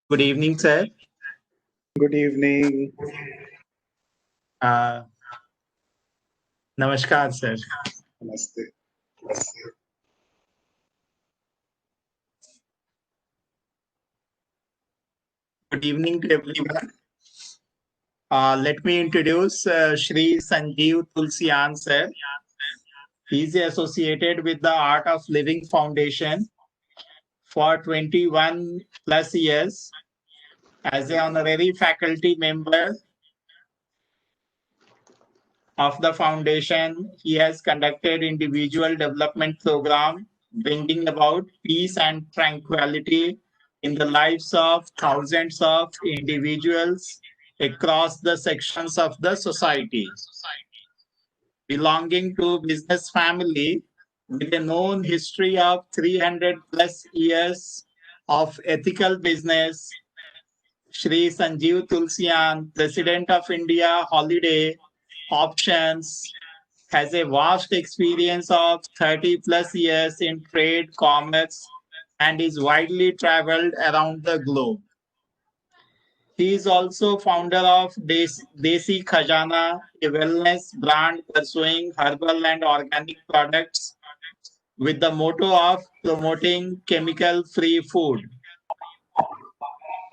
Good evening, sir. Good evening. Uh, Namaskar, sir. Namaste. Good evening to everyone. Let me introduce Shri Sanjeev Tulsian, sir. He is associated with the Art of Living Foundation for 21 plus years as an honorary faculty member of the foundation. He has conducted individual development program bringing about peace and tranquility in the lives of thousands of individuals across the sections of the society. Belonging to business family with a known history of 300 plus years of ethical business, Shri Sanjeev Tulsian, President of India Holiday Options, has a vast experience of 30 plus years in trade, commerce, and is widely traveled around the globe. He is also founder of Desi Khajana, a wellness brand pursuing herbal and organic products with the motto of promoting chemical free food.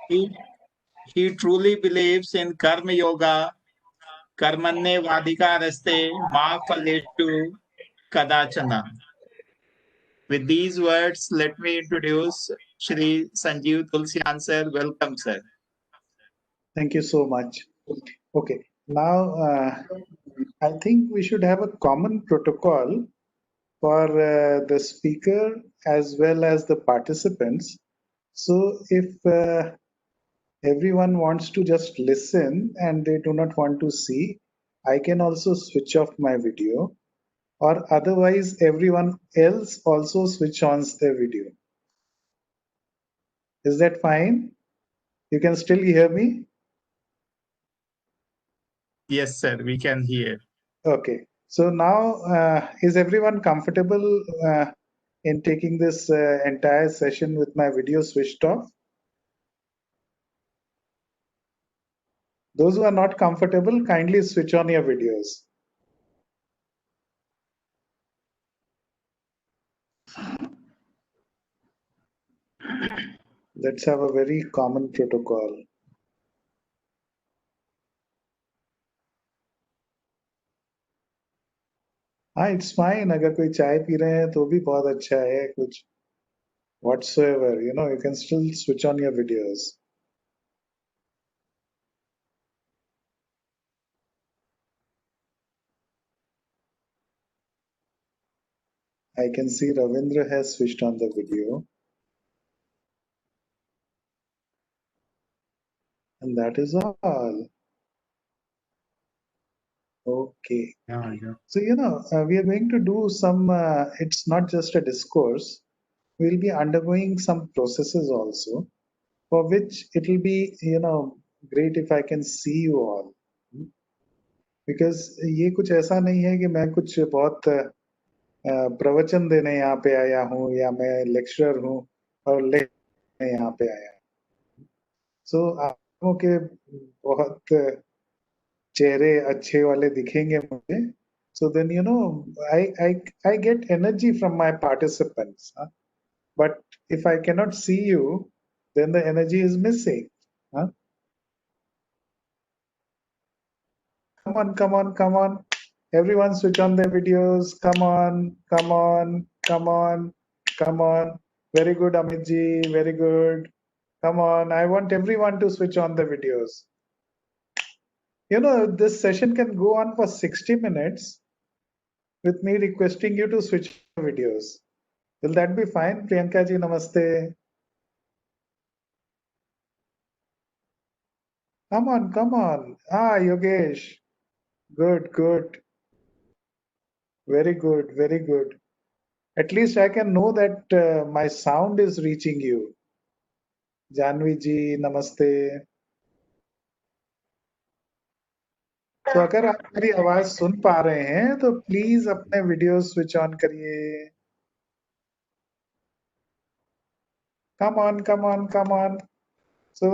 He, he truly believes in Karma Yoga, Karmanne Vadika Raste, Ma Phaleshu Kadachana. With these words, let me introduce Shri Sanjeev Tulsian, sir. Welcome, sir. Thank you so much. Okay, now I think we should have a common protocol for the speaker as well as the participants. So if everyone wants to just listen and they do not want to see, I can also switch off my video, or otherwise everyone else also switch on their video. Is that fine? You can still hear me? Yes, sir, we can hear. Okay. So now, is everyone comfortable in taking this entire session with my video switched off? Those who are not comfortable, kindly switch on your videos. Let's have a very common protocol. हाँ, it's fine. अगर कोई चाय P रहे हैं तो भी बहुत अच्छा है कुछ whatsoever. You can still switch on your videos. I can see Ravindra has switched on the video. And that is all. Okay. Yeah. So, we are going to do some, it's not just a discourse. We'll be undergoing some processes also, for which it will be, great if I can see you all. Because ये कुछ ऐसा नहीं है कि मैं कुछ बहुत प्रवचन देने यहाँ पे आया हूँ या मैं लेक्चरर हूँ और लेक्चर यहाँ पे आया हूँ। सो आप लोगों के बहुत चेहरे अच्छे वाले दिखेंगे मुझे. So then, I get energy from my participants. Huh? But if I cannot see you, then the energy is missing. Huh? Come on, come on, come on. Everyone switch on their videos. Come on, come on, come on, come on. Very good, Amitji. Very good. Come on. I want everyone to switch on the videos. This session can go on for 60 minutes with me requesting you to switch videos. Will that be fine? Priyanka ji, namaste. Come on, come on. Yogesh. Good, good. Very good, very good. At least I can know that my sound is reaching you. Janvi ji, namaste. तो अगर आप मेरी आवाज सुन पा रहे हैं तो please अपने वीडियो स्विच ऑन करिए. Come on, come on, come on. सो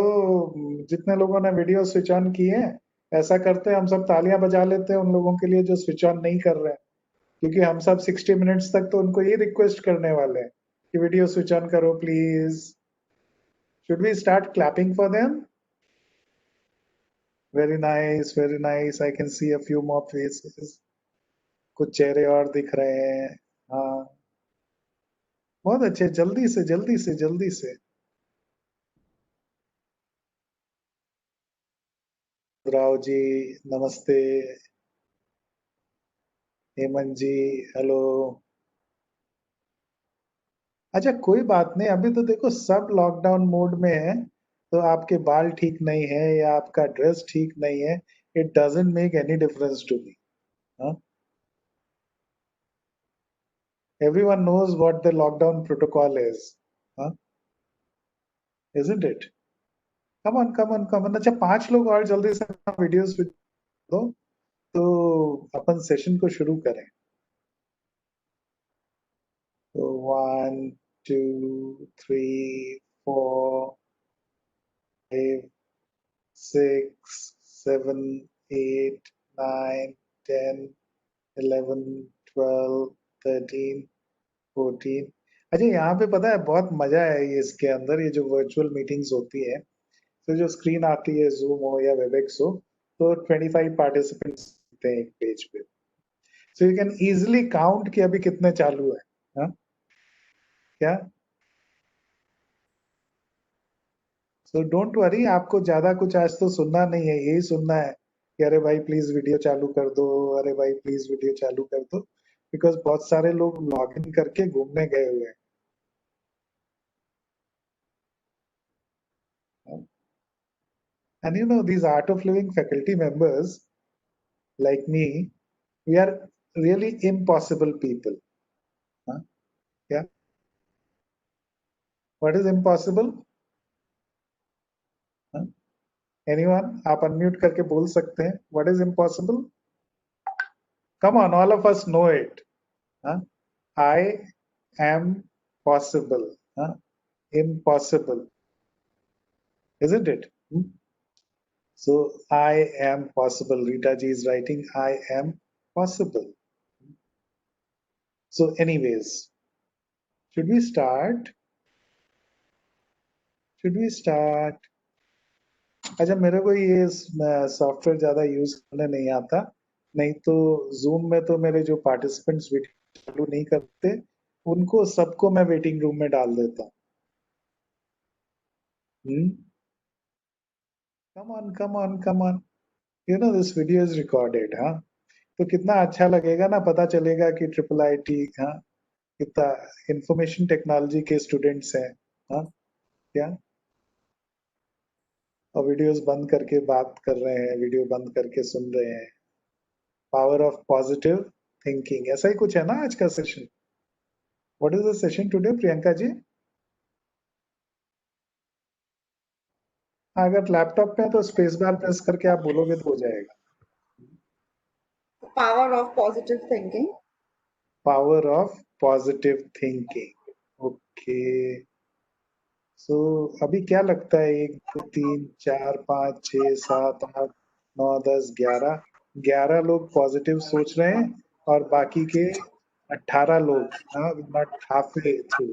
जितने लोगों ने वीडियो स्विच ऑन किए हैं, ऐसा करते हैं हम सब तालियां बजा लेते हैं उन लोगों के लिए जो स्विच ऑन नहीं कर रहे हैं, क्योंकि हम सब 60 मिनट्स तक तो उनको ये रिक्वेस्ट करने वाले हैं कि वीडियो स्विच ऑन करो please. Should we start clapping for them? Very nice, very nice. I can see a few more faces. कुछ चेहरे और दिख रहे हैं. हाँ, बहुत अच्छे. जल्दी से जल्दी से जल्दी से. राव जी नमस्ते. हेमंत जी हेलो. अच्छा कोई बात नहीं, अभी तो देखो सब लॉकडाउन मोड में है, तो आपके बाल ठीक नहीं है या आपका ड्रेस ठीक नहीं है, it doesn't make any difference to me. Everyone knows what the lockdown protocol is, huh? Isn't it? Come on, come on, come on. अच्छा 5 लोग और जल्दी से वीडियोस दो, तो अपन सेशन को शुरू करें. तो 1 2 3 4 5 6 7 8 9 10 11 12 13 14. अच्छा यहाँ पे पता है बहुत मजा है ये इसके अंदर, ये जो वर्चुअल मीटिंग्स होती है, तो जो स्क्रीन आती है जूम हो या वेबएक्स हो, तो 25 पार्टिसिपेंट्स हैं एक पेज पे, so you can easily count कि अभी कितने चालू है. हाँ क्या? सो डोंट वरी, आपको ज्यादा कुछ आज तो सुनना नहीं है, यही सुनना है कि अरे भाई प्लीज वीडियो चालू कर दो, अरे भाई प्लीज वीडियो चालू कर दो, बिकॉज बहुत सारे लोग लॉग इन करके घूमने गए हुए हैं. And you know these art of living faculty members like me, we are really impossible people. Huh? Yeah. What is impossible? Huh? Anyone? आप अनम्यूट करके बोल सकते हैं. What is impossible? Come on, all of us know it. Huh? I am possible. Huh? Impossible, isn't it? Hmm? So I am possible. Rita ji is writing, I am possible. So, anyways, should we start? Should we start? अच्छा मेरे को ये software ज्यादा use करने नहीं आता, नहीं तो जूम में तो मेरे जो पार्टिसिपेंट्स चालू नहीं करते उनको सबको मैं वेटिंग रूम में डाल देता हूँ. Come on come on come on. You know this video is recorded. हाँ, तो कितना अच्छा लगेगा ना, पता चलेगा कि ट्रिपल आईटी हाँ कितना इंफॉर्मेशन टेक्नोलॉजी के स्टूडेंट्स हैं. हाँ क्या? और वीडियोस बंद करके बात कर रहे हैं, वीडियो बंद करके सुन रहे हैं. पावर ऑफ पॉजिटिव थिंकिंग, ऐसा ही कुछ है ना आज का session. What is the session today Priyanka ji? अगर लैपटॉप पे है तो स्पेस बार प्रेस करके आप बोलोगे तो हो जाएगा. Power of positive thinking. Power of positive thinking. Okay. So अभी क्या लगता है, 1 2 3 4 5 6 7 8 9 10 11 11 लोग पॉजिटिव सोच रहे हैं और बाकी के 18 लोग, not half way through,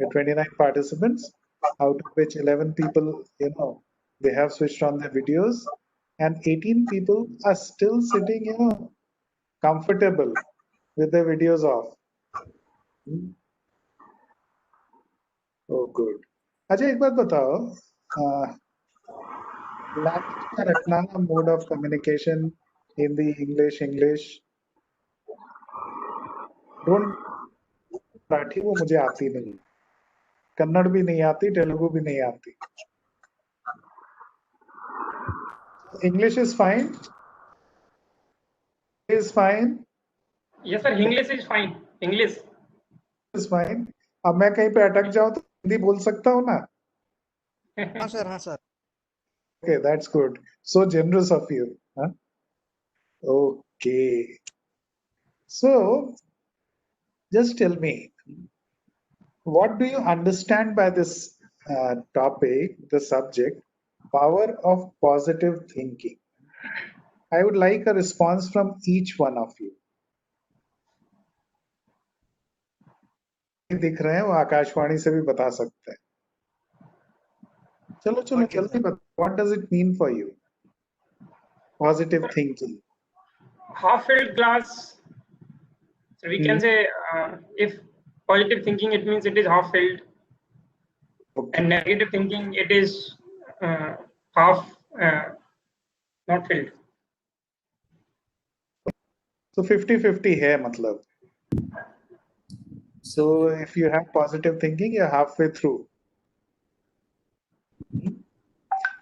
29 participants, out of which 11 people, they have switched on their videos, and 18 people are still sitting, comfortable with their videos off. Oh, good. अच्छा एक बात बताओ, लैंग्वेज का रखना ना, mode of communication, Hindi English. Don't Marathi वो मुझे आती नहीं, कन्नड़ भी नहीं आती, तेलुगु भी नहीं आती. English is fine. Is fine. Yes, sir. English is fine. English. Is fine. अब मैं कहीं पे अटक जाऊं तो हिंदी बोल सकता हूँ ना? हाँ सर, हाँ sir. Okay, that's good. So generous of you. Huh? Okay. So just tell me, what do you understand by this topic, the subject, power of positive thinking. I would like a response from each one of you. दिख रहे हैं वो आकाशवाणी से भी बता सकते हैं. चलो चलो Okay, जल्दी बता. What does it mean for you? Positive thinking. Half-filled glass. So we can say if positive thinking, it means it is half-filled, Okay. and negative thinking, it is half not filled. So 50-50 है मतलब. So if you have positive thinking, you're halfway through.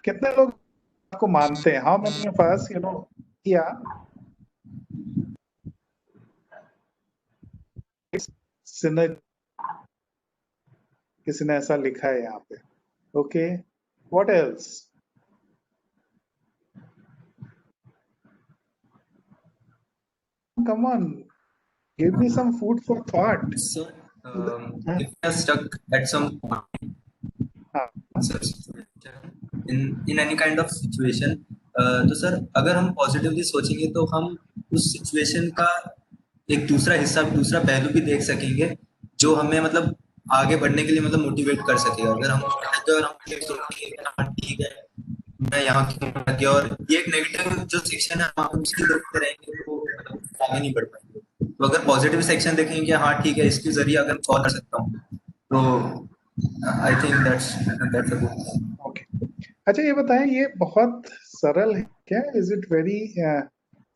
कितने लोग आपको मानते हैं? How many of us, yeah. Synergy. किसी ने ऐसा लिखा है यहाँ पे. Okay. What else? Come on. Give me some food for thought. So, if we are stuck at some point हाँ. in any kind of situation, तो सर अगर हम पॉजिटिवली सोचेंगे तो हम उस सिचुएशन का एक दूसरा हिस्सा, दूसरा पहलू भी देख सकेंगे जो हमें मतलब आगे बढ़ने के लिए मतलब मोटिवेट कर सकेगा. अगर हम और हम ये सोचेंगे कि हाँ ठीक है मैं यहाँ क्यों लग गया, और ये एक नेगेटिव जो सेक्शन है हम उसकी देखते रहेंगे तो आगे नहीं बढ़ पाएंगे. तो अगर पॉजिटिव सेक्शन देखेंगे हाँ ठीक है इसके जरिए अगर सॉल्व कर सकता हूँ तो I think that's a good. Okay. अच्छा ये बताएं, ये बहुत सरल है क्या? Is it very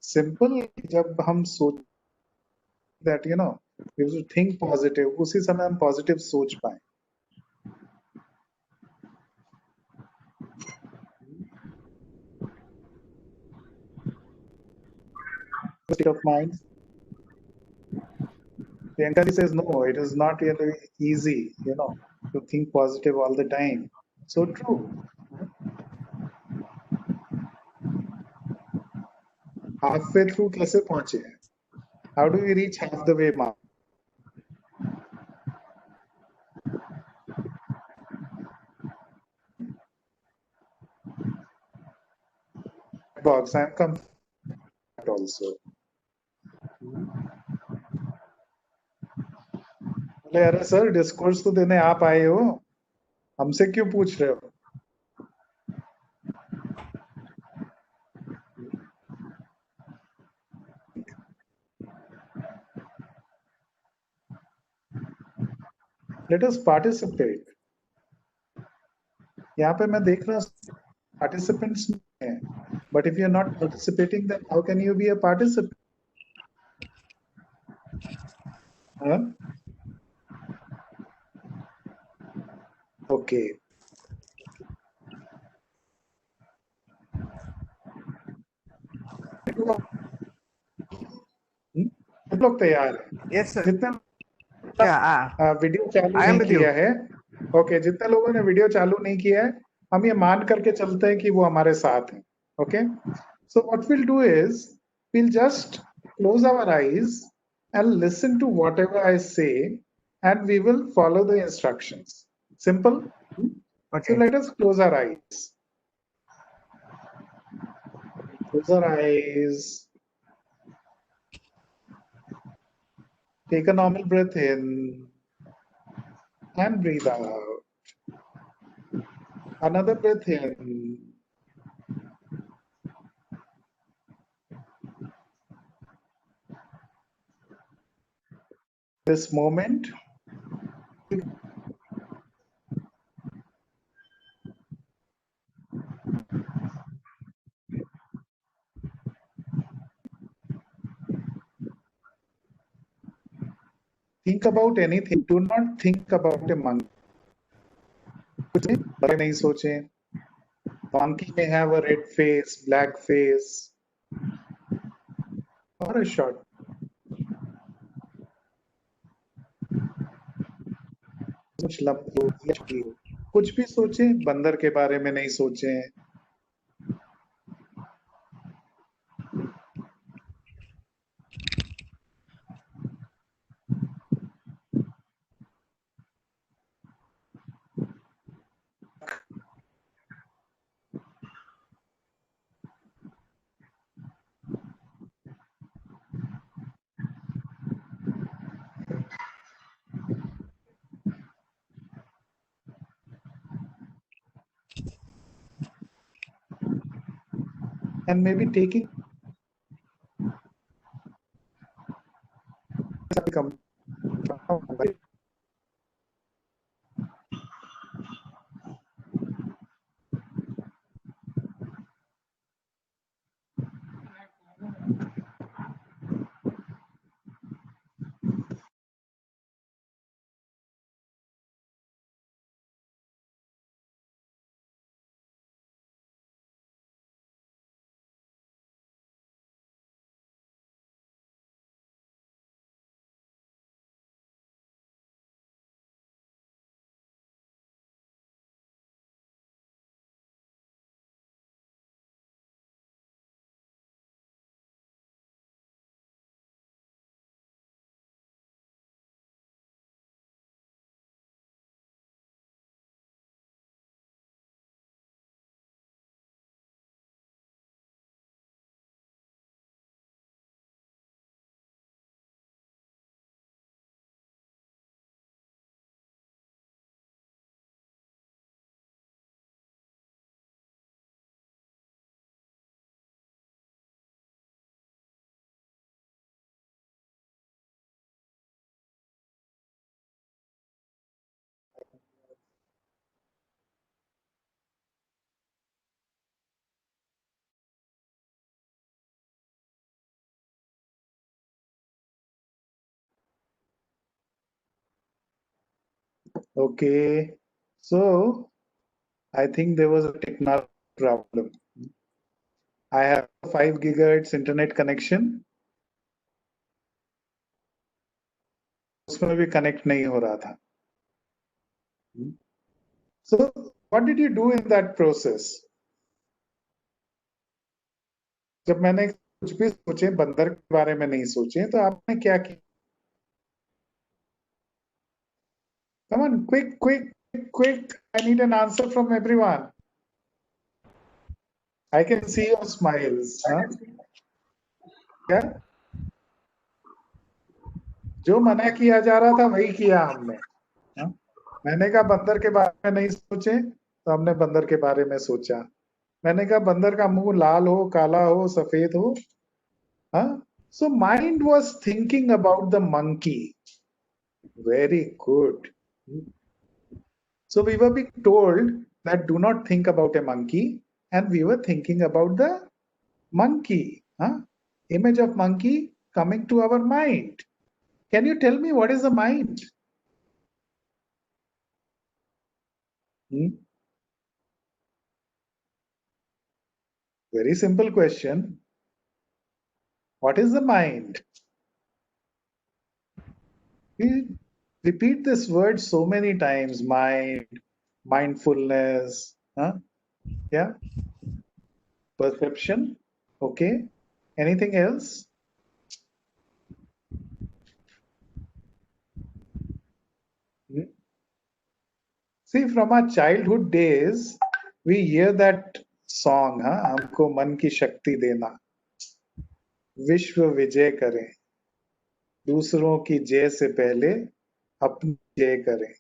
simple? जब हम सोच that you should think positive, उसी समय हम पॉजिटिव सोच पाए. State of mind. Priyanka ji says no, it is not really easy, to think positive all the time. So true. Halfway through कैसे पहुंचे? How do we reach half the way mark? Box, I am comfortable also. बोले अरे sir discourse तो देने आप आए हो, हमसे क्यों पूछ रहे हो? Let us participate. यहाँ पे मैं देख रहा हूँ participants हैं, but if you are not participating, then how can you be a participant? Huh? Okay. सब लोग तैयार हैं? yes, sir. जितने Yeah, वीडियो चालू I am नहीं with you. किया है, ओके, जितने लोगों ने वीडियो चालू नहीं किया है, हम ये मान करके चलते हैं कि वो हमारे साथ हैं. Okay, so what will do is we'll just close our eyes and listen to whatever I say, and we will follow the instructions. Simple. Okay. So let us close our eyes. Close our eyes. Take a normal breath in and breathe out. Another breath in. This moment, think about anything. Do not think about a monkey. कुछ नहीं सोचें. Monkey may have a red face, black face, or a short. कुछ लंबी हो या छोटी हो, कुछ भी सोचें, बंदर के बारे में नहीं सोचें. and maybe taking come. Okay, so I think there was a technical problem. I have 5 gigahertz internet connection. उसमें भी connect नहीं हो रहा था. So what did you do in that process? जब मैंने कुछ भी सोचे बंदर के बारे में नहीं सोचे तो आपने क्या किया? Come on, quick, quick, quick! I need an answer from everyone. I can see your smiles. हाँ? क्या? जो मना किया जा रहा था वही किया हमने. हाँ? मैंने कहा बंदर के बारे में नहीं सोचे तो हमने बंदर के बारे में सोचा. मैंने कहा बंदर का मुंह लाल हो, काला हो, सफेद हो. हाँ? So mind was thinking about the monkey. Very good. So we were being told that do not think about a monkey, and we were thinking about the monkey. Huh? Image of monkey coming to our mind. Can you tell me what is the mind? Very simple question. What is the mind? We repeat this word so many times. Mind, mindfulness. Huh? Yeah. Perception. Okay. Anything else? See, from our childhood days, we hear that song, हाँ, हमको मन की शक्ति देना, विश्व विजय करें, दूसरों की जय से पहले अपनी जय करें.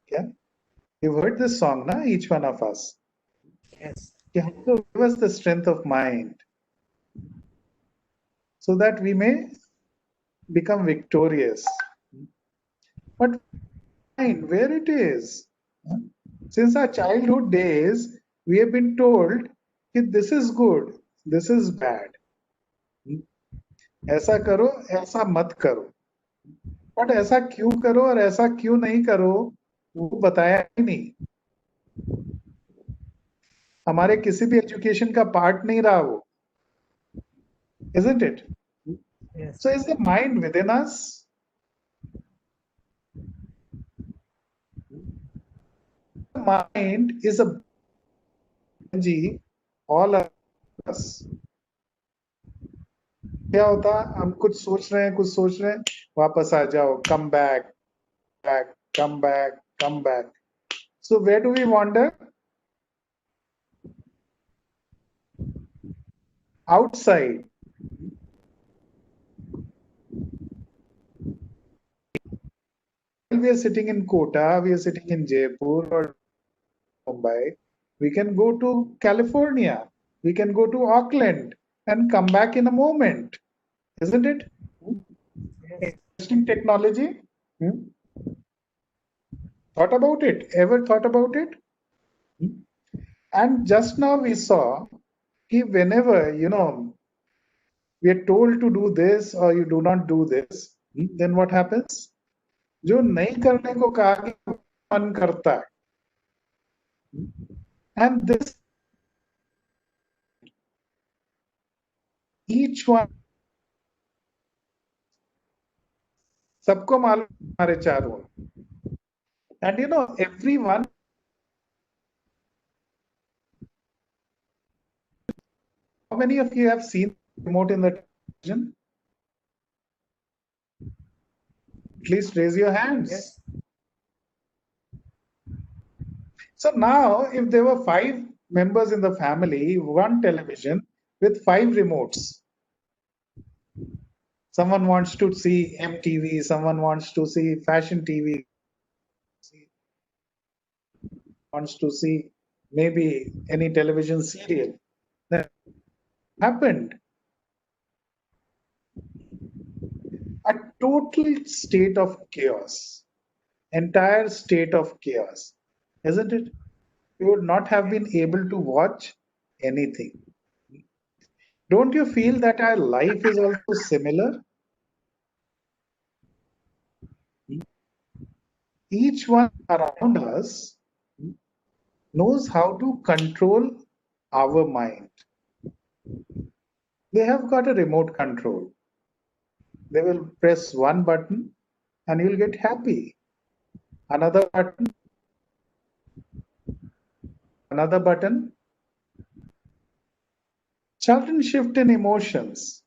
क्या? You've heard this song, ना? Each one of us. Yes. कि हमको give us the strength of mind, so that we may become victorious. But mind, where it is? Since our childhood days, we have been told that this is good, this is bad. ऐसा करो, ऐसा मत करो. But ऐसा क्यों करो और ऐसा क्यों नहीं करो वो बताया ही नहीं. हमारे किसी भी एजुकेशन का पार्ट नहीं रहा वो. Isn't it? Yes. So is the mind within us? The mind is a energy all of us. क्या होता, हम कुछ सोच रहे हैं, वापस आ जाओ, come back, come back. So where do we wander? Outside. We are sitting in Kota, we are sitting in Jaipur or Mumbai, we can go to California, We can go to Auckland and come back in a moment, isn't it? Interesting technology. Thought about it? Ever thought about it? And just now we saw that whenever we are told to do this or you do not do this, then what happens? जो नहीं करने को कहा कि मन करता है. And this, each one, सबको मालूम हमारे चारों. And everyone, how many of you have seen the remote in the television? Please raise your hands. Yes. So now, if there were 5 members in the family, one television with 5 remotes. Someone wants to see MTV, someone wants to see fashion TV, wants to see maybe any television serial. That happened. A total state of chaos, entire state of chaos, isn't it? You would not have been able to watch anything. Don't you feel that our life is also similar? Each one around us knows how to control our mind. They have got a remote control. They will press one button and you'll get happy. Another button, another button. Sudden shift in emotions,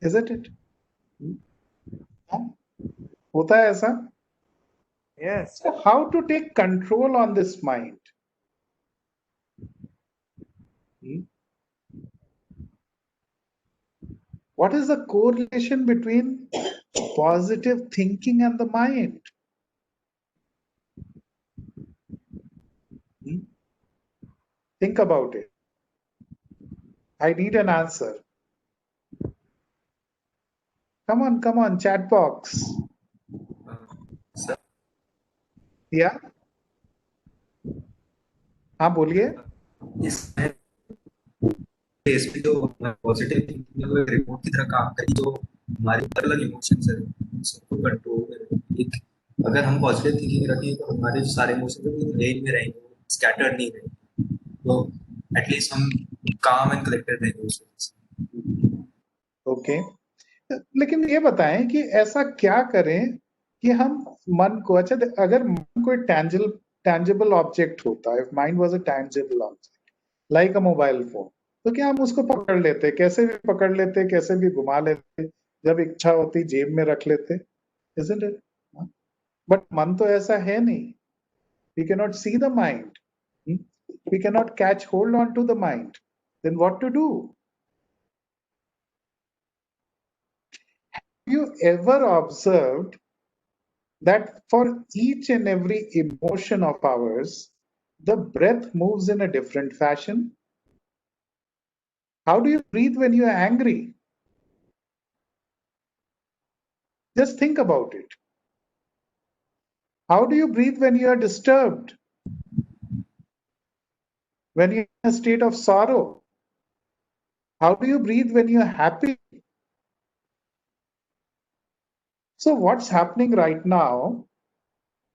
isn't it? होता है ऐसा? Yes. So how to take control on this mind? What is the correlation between positive thinking and the mind? Think about it. I need an answer. Come on, chat box. Sir, Yeah? हाँ बोलिए. इसमें case में जो positive thinking है वो एक remote की तरह काम करी जो हमारे अलग अलग इमोशंस है सबको कंट्रोल करे. एक अगर हम पॉजिटिव थिंकिंग रखें तो हमारे जो सारे इमोशंस है वो रेंज में रहेंगे, स्कैटर्ड नहीं रहेंगे, तो एटलीस्ट हम काम एंड कलेक्टेड रहेंगे उस वजह से. ओके. लेकिन ये बताएं कि ऐसा क्या करें कि हम मन को, अच्छा अगर मन कोई tangible ऑब्जेक्ट होता है, if mind was a tangible object like a mobile phone, तो क्या हम उसको पकड़ लेते, कैसे भी पकड़ लेते, कैसे भी घुमा लेते, जब इच्छा होती जेब में रख लेते, isn't it? बट मन तो ऐसा है नहीं. We cannot see the mind. We cannot catch hold on to the mind. Then what to do? Have you ever observed that for each and every emotion of ours, the breath moves in a different fashion? How do you breathe when you are angry? Just think about it. How do you breathe when you are disturbed? When you're in a state of sorrow? How do you breathe when you're happy? So what's happening right now?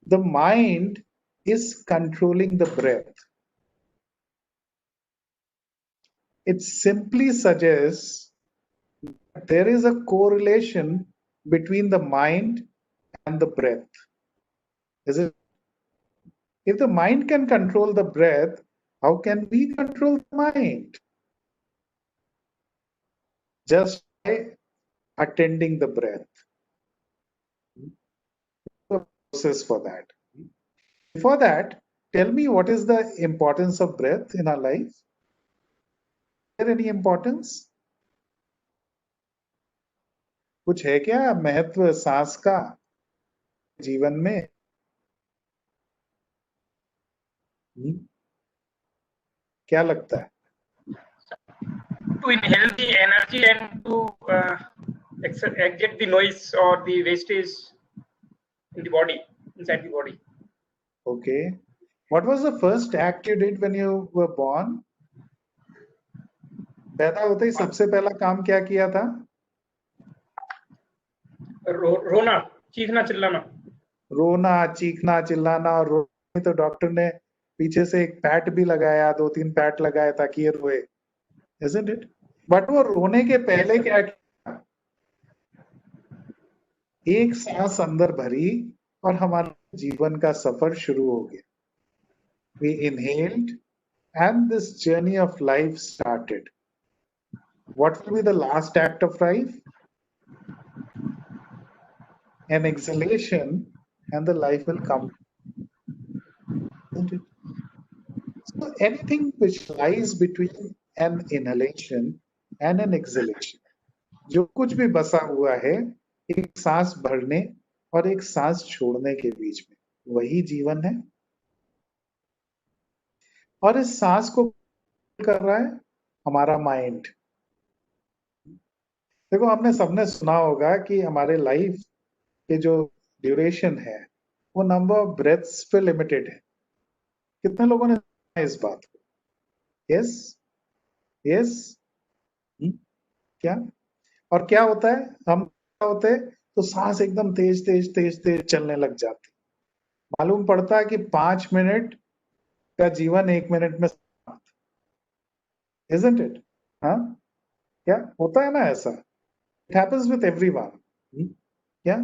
The mind is controlling the breath. It simply suggests that there is a correlation between the mind and the breath. Is it? If the mind can control the breath, how can we control the mind? Just by attending the breath. The process for that. Before that, tell me what is the importance of breath in our life? Is there any importance? कुछ है क्या महत्व सांस का जीवन में? क्या लगता है? to inhale the energy and to exit the noise or the wastage in the body, inside the body. Okay. What was the first act you did when you were born? पैदा होते ही सबसे पहला काम क्या किया था? रोना, चीखना, चिल्लाना. रोना, चीखना, चिल्लाना. और रोने तो डॉक्टर ने पीछे से एक पैट भी लगाया, 2-3 पैट लगाया ताकि ये रोए. Isn't it? बट वो रोने के पहले क्या किया? एक सांस अंदर भरी और हमारा जीवन का सफर शुरू हो गया. We inhaled and this journey of life started. What will be the last act of life? An exhalation and the life will come. Isn't it? So anything which lies between an inhalation and an exhalation, जो कुछ भी बसा हुआ है एक सांस भरने और एक सांस छोड़ने के बीच में, वही जीवन है. और इस सांस को कर रहा है हमारा माइंड. देखो, हमने सबने सुना होगा कि हमारे लाइफ के जो ड्यूरेशन है वो नंबर ऑफ ब्रेथ्स पे लिमिटेड है. कितने लोगों ने सुना है इस बात को? Yes, yes. क्या? और क्या होता है, हम क्या होते हैं तो सांस एकदम तेज तेज तेज तेज चलने लग जाती. मालूम पड़ता है कि 5 मिनट का जीवन 1 मिनट में. Isn't it? हाँ, क्या होता है ना ऐसा? It happens with everyone. क्या?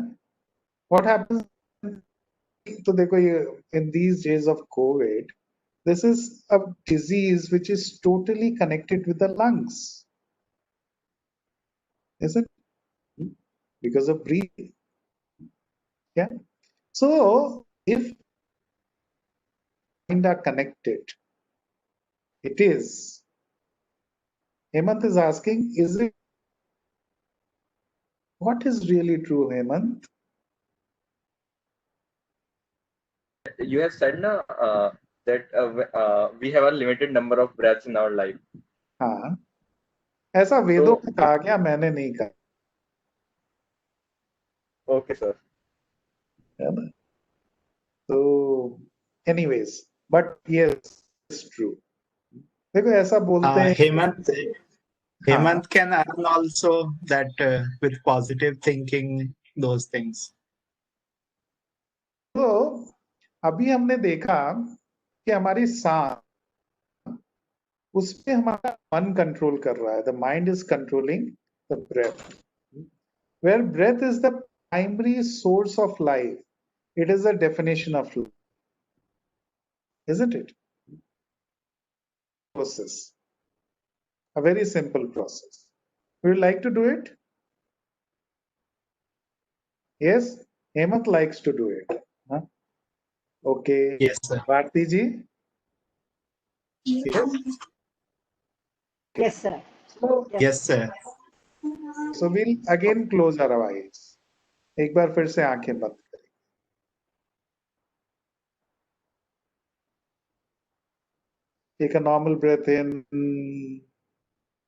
What happens? तो देखो, ये in these days of COVID, this is a disease which is totally connected with the lungs. Isn't it? Because of breathing. Yeah. So if mind are connected, it is. Hemant is asking, is it? What is really true, Hemant? You have said na that we have a limited number of breaths in our life. हाँ, ऐसा वेदों में कहा गया, मैंने नहीं कहा. Okay, sir. है ना? तो anyways, but yes, it's true. देखो, ऐसा बोलते हैं. Hemant can earn also that with positive thinking, those things. तो अभी हमने देखा कि हमारी सांस, उस पे हमारा मन कंट्रोल कर रहा है. The mind is controlling the breath. Where breath is the primary source of life. It is the definition of life. Isn't it? Process. A very simple process. Would you like to do it? Yes? Hemant likes to do it. Huh? Okay. Yes, sir. Bharti ji? Yes? Yes, sir. Yes, sir. So we'll again close our eyes. एक बार फिर से आंखें बंद करें. Take a normal breath in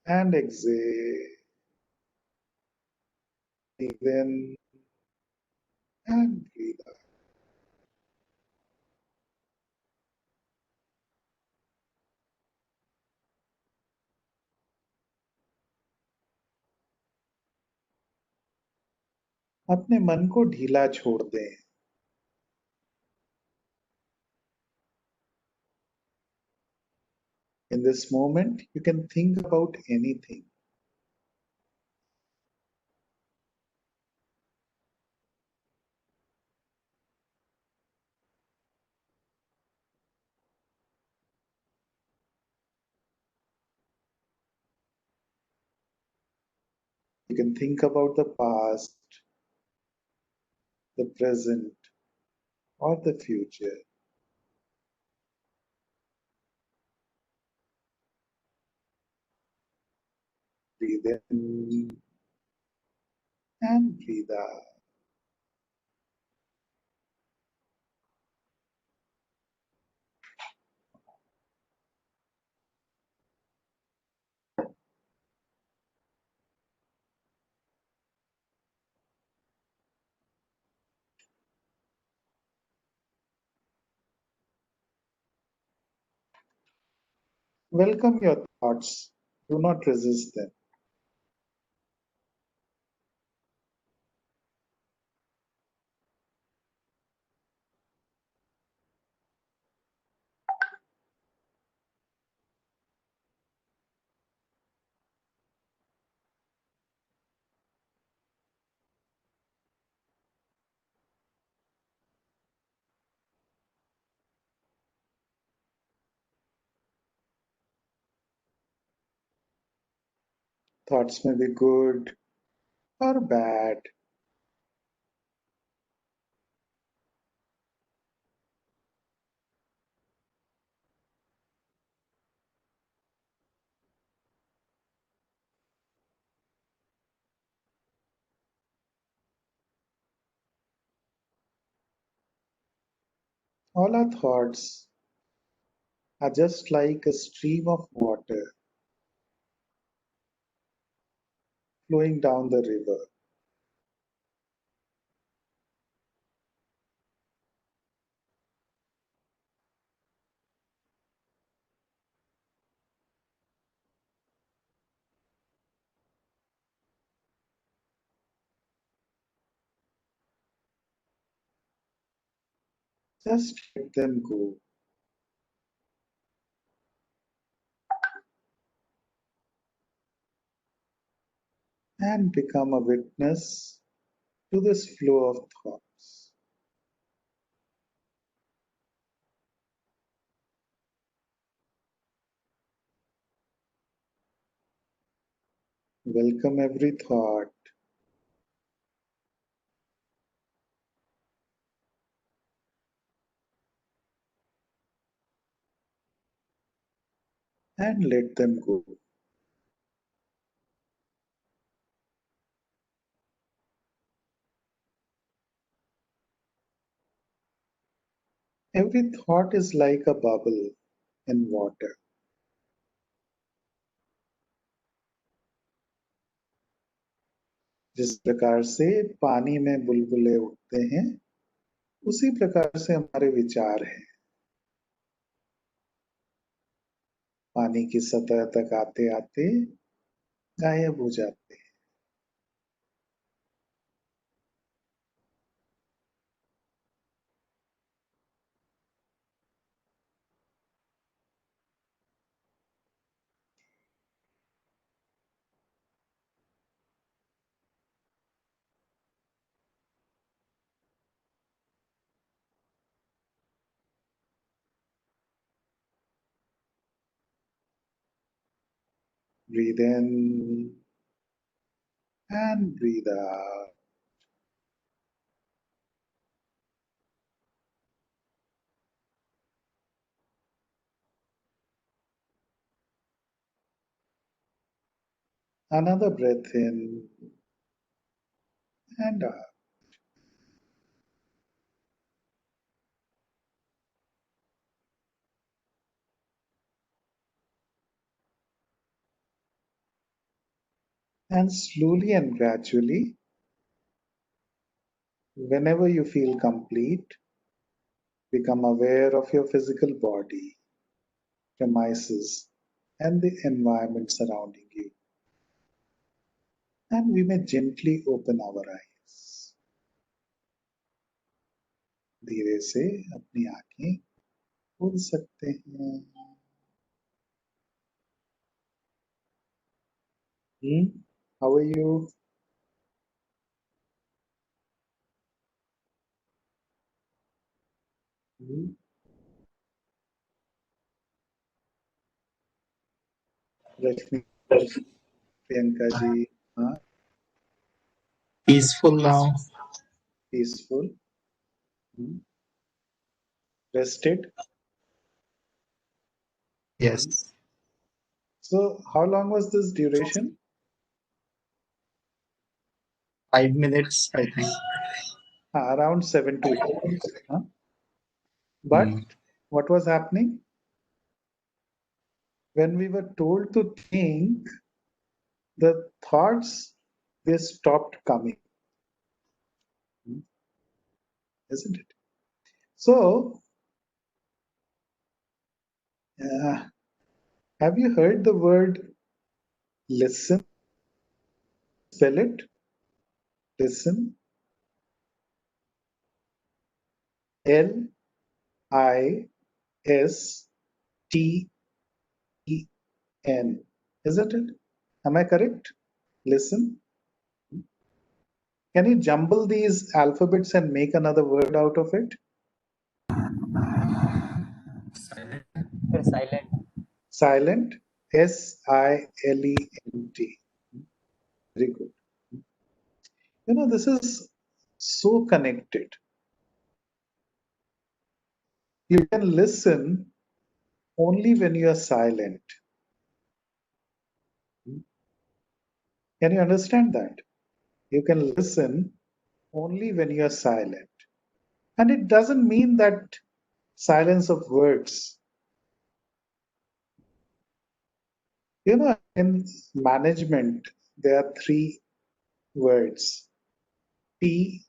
and exhale. Breathe in and breathe out. अपने मन को ढीला छोड़ दें. In this moment, you can think about anything. You can think about the past, the present, or the future. Breathe in and breathe out. Welcome your thoughts. Do not resist them. Thoughts may be good or bad. All our thoughts are just like a stream of water flowing down the river. Just let them go and become a witness to this flow of thoughts. Welcome every thought and let them go. Every thought is like a bubble in water. जिस प्रकार से पानी में बुलबुले उठते हैं, उसी प्रकार से हमारे विचार हैं। पानी की सतह तक आते आते गायब हो जाते हैं। Breathe in and breathe out. Another breath in and out. And slowly and gradually, whenever you feel complete, become aware of your physical body, premises, and the environment surrounding you. And we may gently open our eyes. धीरे से अपनी आंखें खोल सकते हैं। How are you? Rashmi, Priyanka ji, Peaceful now. peaceful, rested. Yes. So, how long was this duration? 5 minutes, I think. Around 7 to 8 minutes. But what was happening? When we were told to think, the thoughts, they stopped coming. Isn't it? So, Have you heard the word listen? Spell it. Listen. Listen. Isn't it? Am I correct? Listen. Can you jumble these alphabets and make another word out of it? Silent. Silent. Silent. Silent. Very good. This is so connected. You can listen only when you are silent. Can you understand that? You can listen only when you are silent. And it doesn't mean that silence of words. In management, there are three words: POE,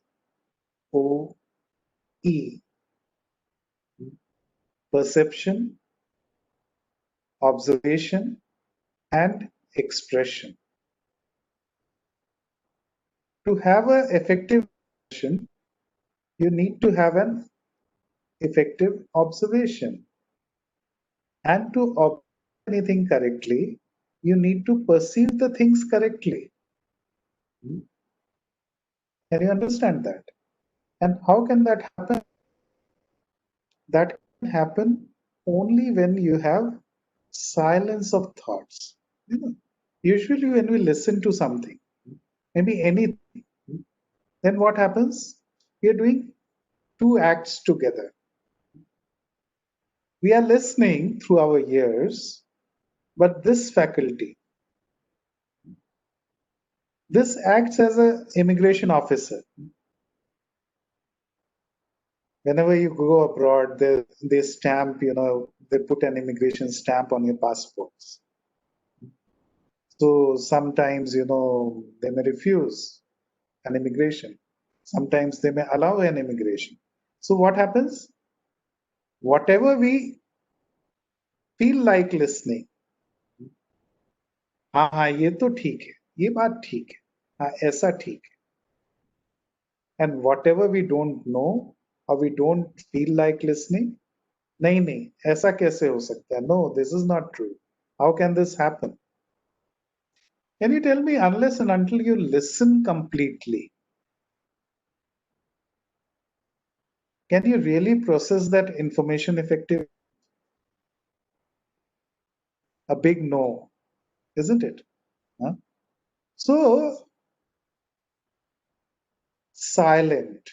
perception, observation, and expression. To have an effective perception, you need to have an effective observation. And to observe anything correctly, you need to perceive the things correctly. Can you understand that? And how can that happen? That can happen only when you have silence of thoughts. Usually, when we listen to something, maybe anything, then what happens? We are doing two acts together. We are listening through our ears, but this faculty, this acts as an immigration officer. Whenever you go abroad, they stamp, they put an immigration stamp on your passports. So sometimes, they may refuse an immigration. Sometimes they may allow an immigration. So what happens? Whatever we feel like listening, हाँ ये तो ठीक है, ये बात ठीक है, हाँ ऐसा ठीक है. And whatever we don't know or we don't feel like listening, नहीं ऐसा कैसे हो सकता है? No, this is not true. How can this happen? Can you tell me, unless and until you listen completely, can you really process that information effectively? A big no, isn't it? Huh? So, silent.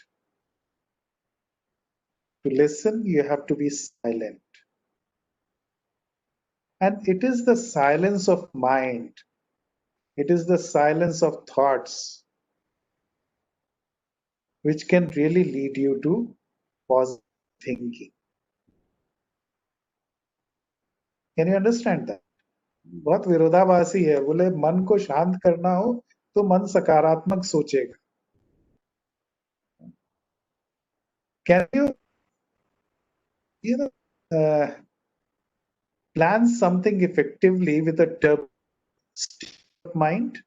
To listen, you have to be silent. And it is the silence of mind, it is the silence of thoughts, which can really lead you to positive thinking. Can you understand that? बहुत विरोधाभासी है. बोले मन को शांत करना हो तो मन सकारात्मक सोचेगा. Can you plan something effectively with a turbulent state of mind?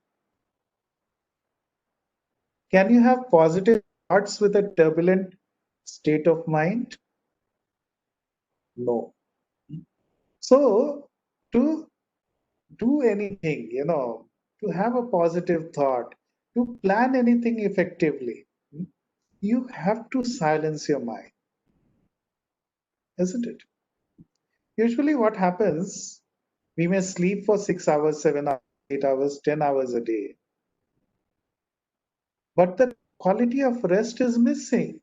Can you have positive thoughts with a turbulent state of mind? No. So to do anything, to have a positive thought, to plan anything effectively, you have to silence your mind, isn't it? Usually what happens, we may sleep for 6 hours, 7 hours, 8 hours, 10 hours a day, but the quality of rest is missing.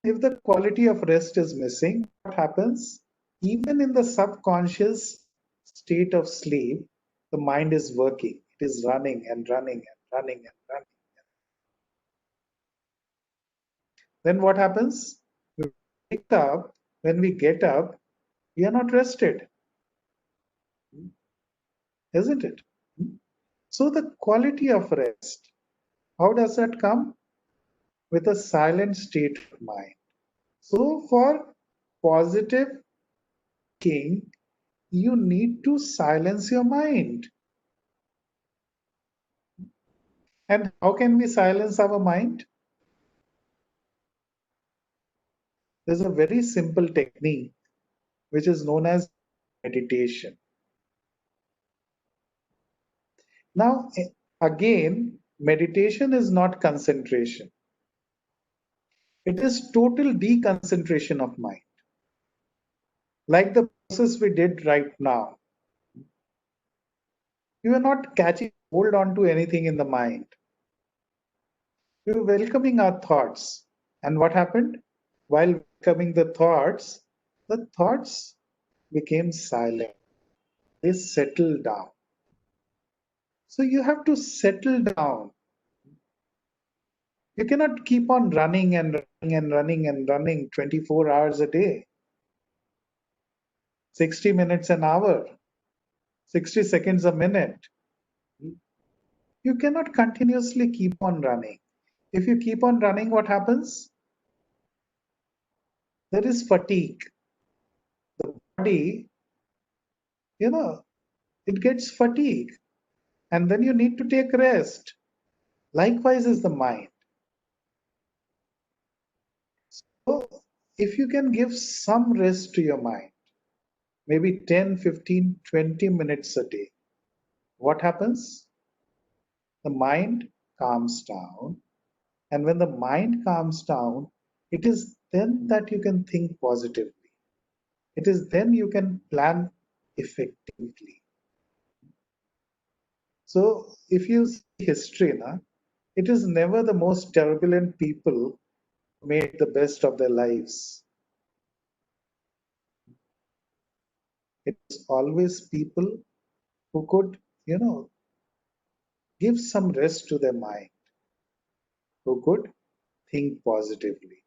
If the quality of rest is missing, what happens? Even in the subconscious state of sleep, the mind is working. It is running and running and running and running. Then what happens? When we get up, we are not rested. Isn't it? So the quality of rest, how does that come? With a silent state of mind. So for positive thinking, you need to silence your mind. And how can we silence our mind? There's a very simple technique which is known as meditation. Now, again, meditation is not concentration. It is total deconcentration of mind. Like the process we did right now. You are not catching hold on to anything in the mind. You are welcoming our thoughts. And what happened? While welcoming the thoughts became silent. They settled down. So you have to settle down. You cannot keep on running and running and running and running 24 hours a day, 60 minutes an hour, 60 seconds a minute. You cannot continuously keep on running. If you keep on running, what happens? There is fatigue. The body, it gets fatigue. And then you need to take rest. Likewise is the mind. So if you can give some rest to your mind, maybe 10, 15, 20 minutes a day, what happens? The mind calms down. And when the mind calms down, it is then that you can think positively. It is then you can plan effectively. So if you see history, it is never the most turbulent people who made the best of their lives. It's always people who could, give some rest to their mind, who could think positively.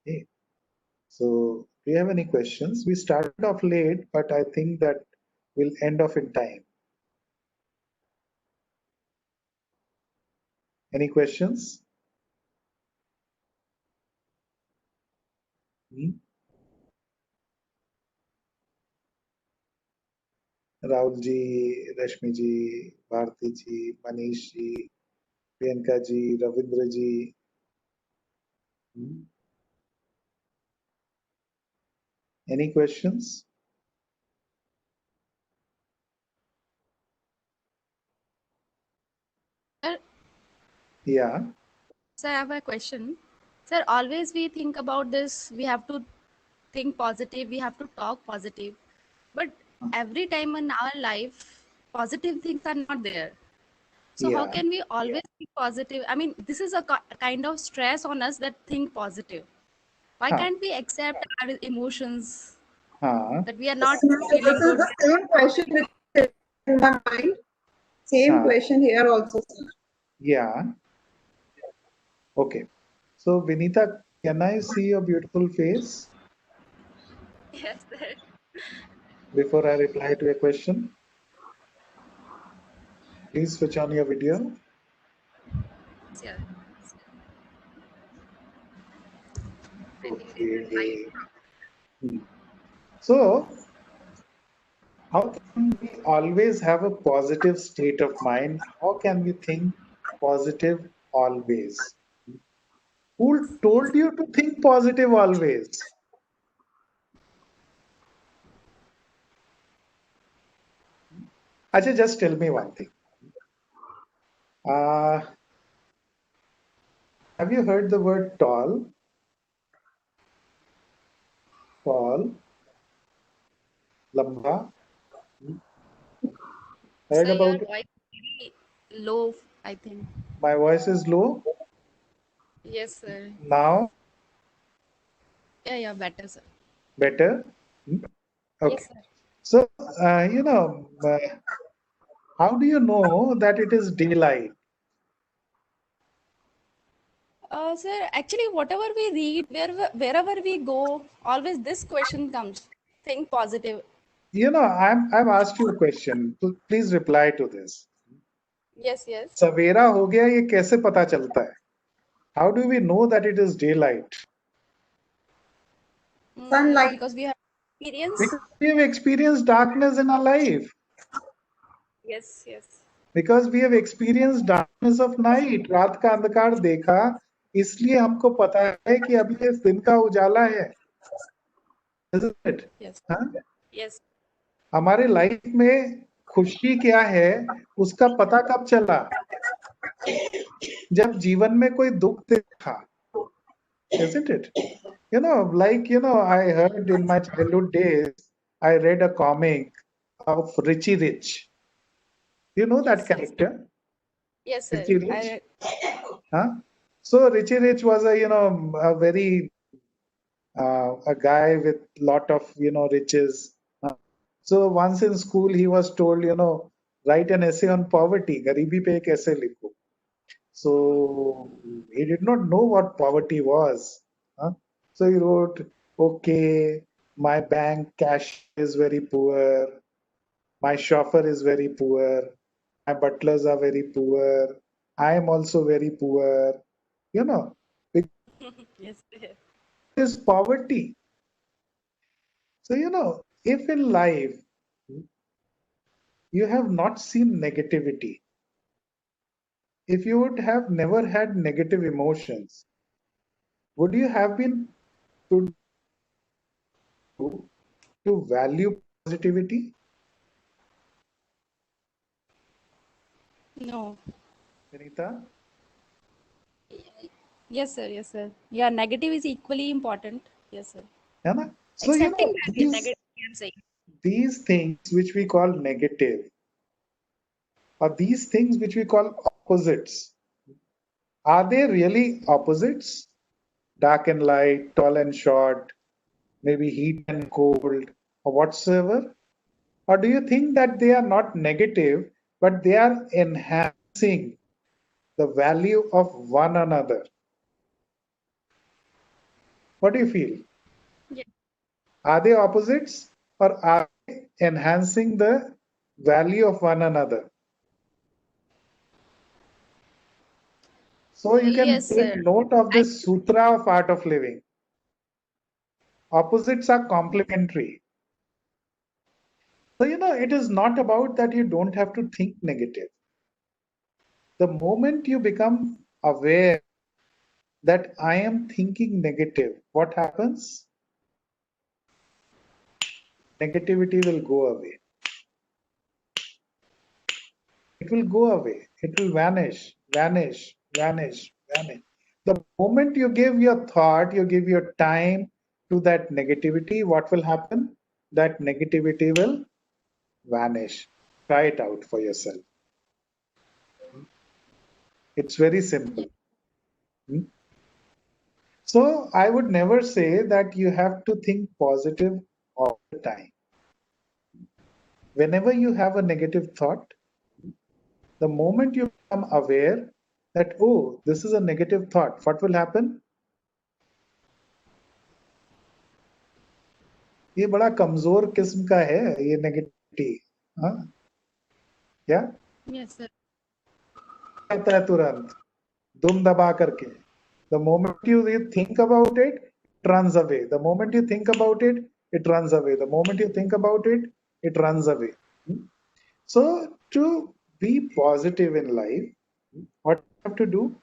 Okay. So do you have any questions? We started off late, but I think that we'll end off in time. Any questions? Rahul ji, Rashmi ji, Bharti ji, Manish ji, Priyanka ji, Ravindra ji. Any questions? Sir, Yeah. sir, I have a question. Sir, always we think about this, we have to think positive, we have to talk positive. But every time in our life, positive things are not there. So how Yeah. can we always be positive? I mean, this is a kind of stress on us that think positive. Why can't we accept our emotions that we are not This feeling is good? the same question which is in my mind. Same question here also, sir. Yeah. Okay. So Vinita, can I see your beautiful face Yes, sir. before I reply to your question? Please switch on your video. Yeah. Okay. So, how can we always have a positive state of mind? How can we think positive always? Who told you to think positive always? Ajay, just tell me one thing. Have you heard the word tall? Tall, lamba. Heard So your about it? voice is very low, I think. My voice is low. Yes, sir. Now, Yeah, better, sir. better? Okay. Yes, sir. So, how do you know that it is daylight? Sir, actually, whatever we read, wherever we go, always this question comes. Think positive. I've asked you a question. Please reply to this. Yes, yes. सवेरा हो गया ये कैसे पता चलता है? How do we know that it is daylight? Sunlight. Because we have experience. Because we have experienced darkness in our life. Yes, yes. Because we have experienced darkness of night. रात का अंधकार देखा, इसलिए हमको पता है कि अभी इस दिन का उजाला है. Isn't it? Yes. हाँ? Yes. हमारे लाइफ में खुशी क्या है उसका पता कब चला? जब जीवन में कोई दुख देखा. Isn't it? I heard in my childhood days, I read a comic of Richie Rich. You know that Yes, yes. character? Yes, sir. Richie Rich? I, Huh? So Richie Rich was a guy with lot of riches. So once in school he was told, write an essay on poverty. गरीबी पे एक essay लिखो. So he did not know what poverty was. Huh? So he wrote, okay, my bank cash is very poor. My chauffeur is very poor. My butlers are very poor. I am also very poor. It yes, sir. is poverty. So, if in life you have not seen negativity, if you would have never had negative emotions, would you have been to value positivity? No. Anita? Yes, sir. Yes, sir. Yeah, negative is equally important. Yes, sir. है ना? So, Accepting that is negative, I'm saying. these things which we call negative, or these things which we call opposites, are they really opposites? Dark and light, tall and short, maybe heat and cold, or whatsoever? Or do you think that they are not negative, but they are enhancing the value of one another? What do you feel? Yeah. Are they opposites, or are they enhancing the value of one another? So you can Yes, take sir. note of this sutra of art of living. Opposites are complementary. So, it is not about that you don't have to think negative. The moment you become aware that I am thinking negative, what happens? Negativity will go away. It will go away. It will vanish, vanish, vanish, vanish. The moment you give your thought, you give your time to that negativity, what will happen? That negativity will vanish. Try it out for yourself. It's very simple. Hmm? So I would never say that you have to think positive all the time. Whenever you have a negative thought, the moment you become aware that, oh, this is a negative thought, what will happen? ये बड़ा कमजोर किस्म का है ये negativity. हाँ? क्या Yes, sir. कहता है तुरंत दुम दबा करके? The moment you think about it, it runs away. The moment you think about it, it runs away. The moment you think about it, it runs away. So to be positive in life, what you have to do?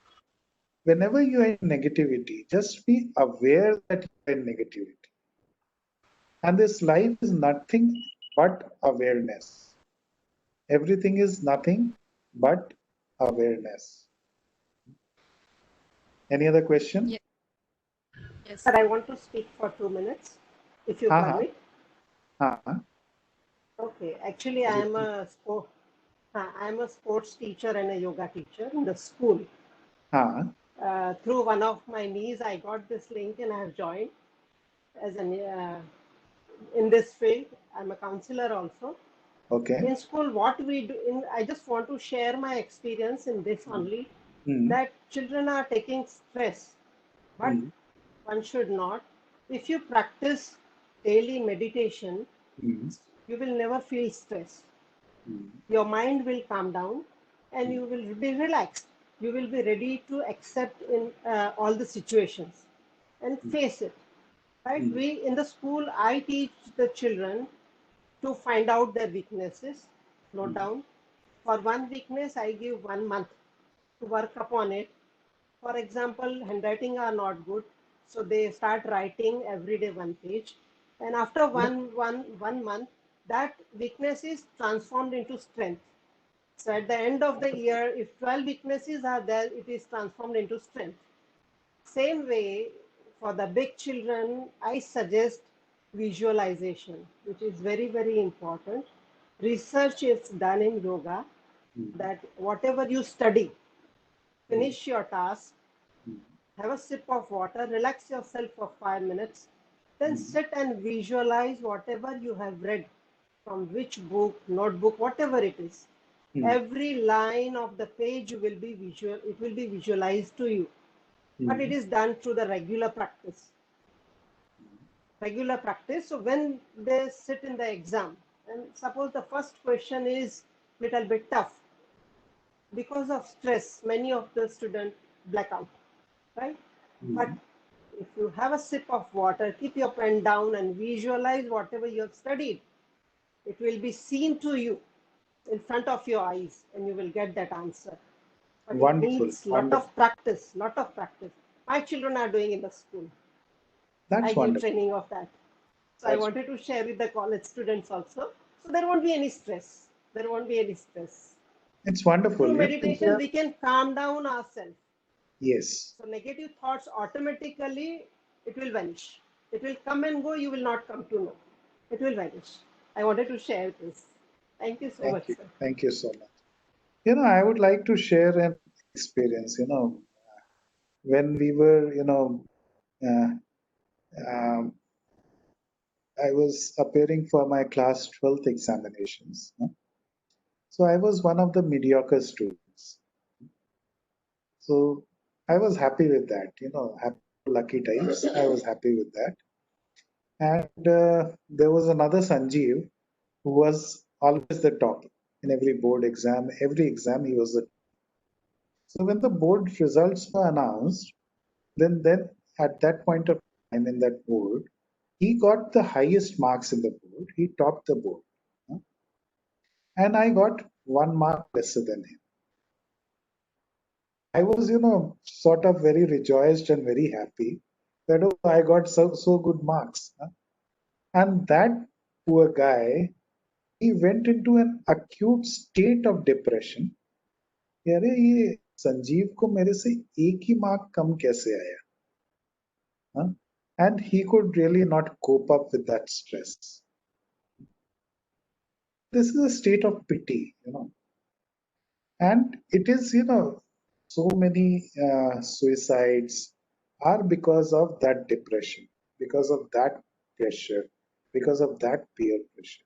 Whenever you are in negativity, just be aware that you are in negativity. And this life is nothing but awareness. Everything is nothing but awareness. Any other question? Yeah. Yes. Sir, I want to speak for 2 minutes, if you हाँ permit. हाँ Okay, actually, I am a sports teacher and a yoga teacher in the school. हाँ Through one of my niece, I got this link and I have joined as in this field. I'm a counselor also. okay. In school, what we do, I just want to share my experience in this only, that children are taking stress, but one should not. If you practice daily meditation, you will never feel stress. Your mind will calm down and you will be relaxed. You will be ready to accept in all the situations and face it. right? We in the school, I teach the children to find out their weaknesses, note down. For one weakness, I give 1 month to work upon it. For example, handwriting are not good, so they start writing every day 1 page, and after one month, that weakness is transformed into strength. So at the end of the year, if 12 weaknesses are there, it is transformed into strength. Same way, for the big children, I suggest visualization, which is very, very important. Research is done in yoga that whatever you study, finish your task, have a sip of water, relax yourself for 5 minutes, then sit and visualize whatever you have read from which book, notebook, whatever it is. Every line of the page will be visual, it will be visualized to you. But it is done through the regular practice. Regular practice. So when they sit in the exam, and suppose the first question is little bit tough, because of stress, many of the students black out, right? But if you have a sip of water, keep your pen down and visualize whatever you have studied, it will be seen to you in front of your eyes and you will get that answer. But Wonderful. it needs lot of practice, lot of practice. My children are doing in the school. That's I give wonderful. training of that. So I wanted to share with the college students also. So there won't be any stress. There won't be any stress. It's wonderful. Through meditation, we can calm down ourselves. Yes. So negative thoughts automatically, it will vanish. It will come and go, you will not come to know. It will vanish. I wanted to share this. Thank you so much, sir. Thank you so much. I would like to share an experience, when we were, I was appearing for my class 12th examinations. So I was one of the mediocre students. So I was happy with that, happy, lucky types. I was happy with that. And there was another Sanjeev who was always the top in every board exam. Every exam he was the top. So when the board results were announced, then at that point of time in that board, he got the highest marks in the board. He topped the board. And I got 1 mark lesser than him. I was, sort of very rejoiced and very happy that I got so good marks. And that poor guy, he went into an acute state of depression. अरे ये संजीव को मेरे से एक ही mark कम कैसे आया? And he could really not cope up with that stress. This is a state of pity, and it is, so many suicides are because of that depression, because of that pressure, because of that peer pressure.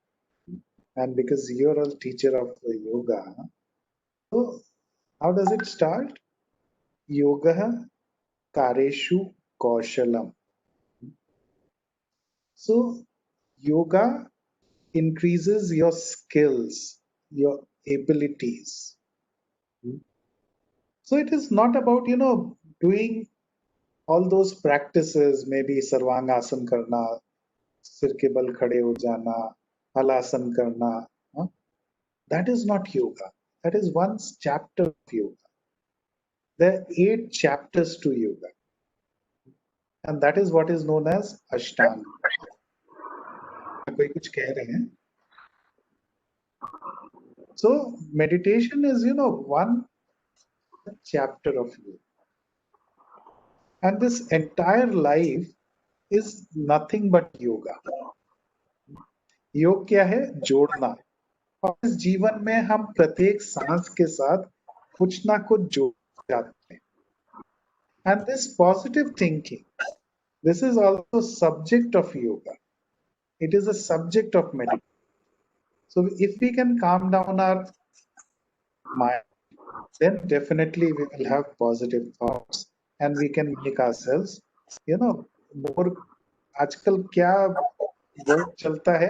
And because you're a teacher of yoga, so how does it start? Yoga kareshu kaushalam. So yoga increases your skills, your abilities. So it is not about, doing all those practices, maybe sarvangasana karna, sir ke bal khade ho jana, halasana karna. That is not yoga. That is one chapter of yoga. There are 8 chapters to yoga. And that is what is known as Ashtanga. कोई कुछ कह रहे हैं? So meditation is, one chapter of yoga. And this entire life is nothing but yoga. योग क्या है? जोड़ना. और इस जीवन में हम प्रत्येक सांस के साथ कुछ ना कुछ जोड़ जाते हैं. And this positive thinking, this is also subject of yoga. It is a subject of meditation. So if we can calm down our mind, then definitely we will have positive thoughts and we can make ourselves, more. आजकल क्या word चलता है?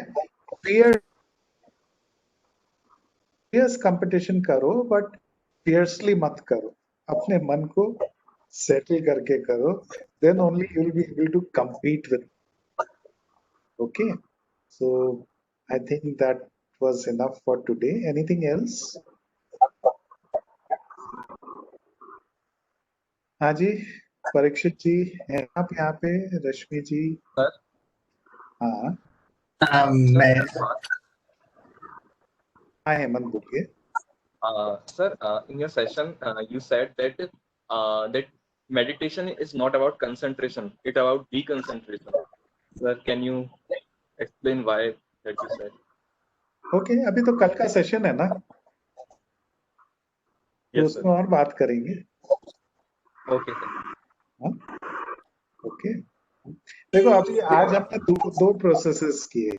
Fierce competition करो, but fiercely मत करो. अपने मन को settle करके करो. Then only you will be able to compete with Okay, so I think that was enough for today. Anything else? हाँ जी, परीक्षित जी हैं आप यहाँ पे, रश्मि जी? Sir? हाँ मैं हाँ हेमंत बोलिए. Sir, in your session, you said that that meditation is not about concentration; it's about deconcentration. Sir, can you explain why that you said? Okay, अभी तो कल का सेशन है ना, तो Yes, sir. उसमें और बात करेंगे. Okay, sir. हाँ ओके. देखो अभी आज हमने दो प्रोसेसेस किए.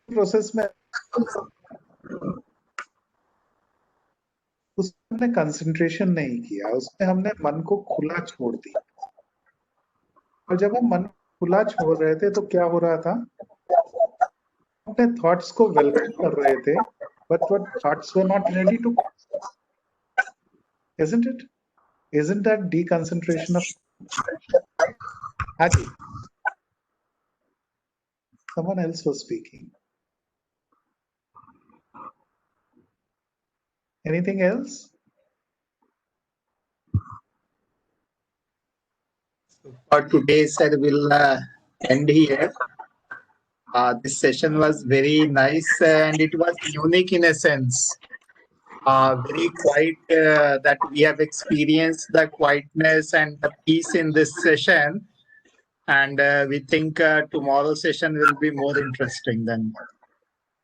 प्रोसेस में उसमें हमने कंसंट्रेशन नहीं किया, उसमें हमने मन को खुला छोड़ दिया. और जब हम मन को खुला छोड़ रहे थे तो क्या हो रहा था, अपने थॉट्स को वेलकम कर रहे थे, but what thoughts were not ready to. Isn't it? Isn't that deconcentration of? Haji, someone else was speaking. Anything else? for today, sir, we'll end here. This session was very nice and it was unique in a sense. Very quiet that we have experienced the quietness and the peace in this session. And we think tomorrow's session will be more interesting than.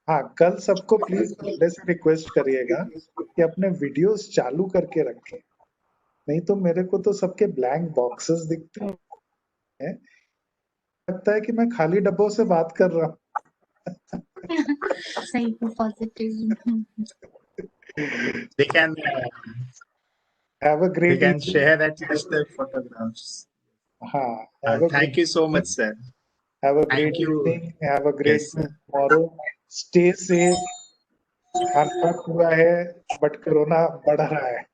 हाँ, कल सबको please मेरे से request करिएगा कि अपने videos चालू करके रखें, नहीं तो मेरे को तो सबके ब्लैंक बॉक्सेस दिखते हैं, लगता है कि मैं खाली डब्बों से बात कर रहा हूँ. सही positive. They can Have a we great can evening. share at least the photographs. हाँ, have a Thank you so much, sir. have a Thank great you. evening. Have a great Yes, sir. tomorrow. Stay safe. Unlock हुआ है but corona बढ़ रहा है.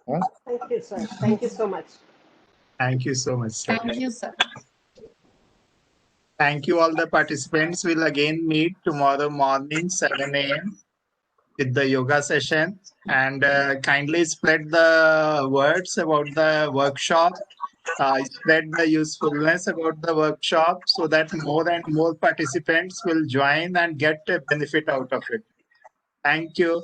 हाँ? Thank you, sir. Thank you so much. Thank you so much, sir. Thank you, sir. Thank you, all the participants. We'll again meet tomorrow morning, 7 a.m. with the yoga session. And kindly spread the words about the workshop. Spread the usefulness about the workshop so that more and more participants will join and get a benefit out of it. Thank you.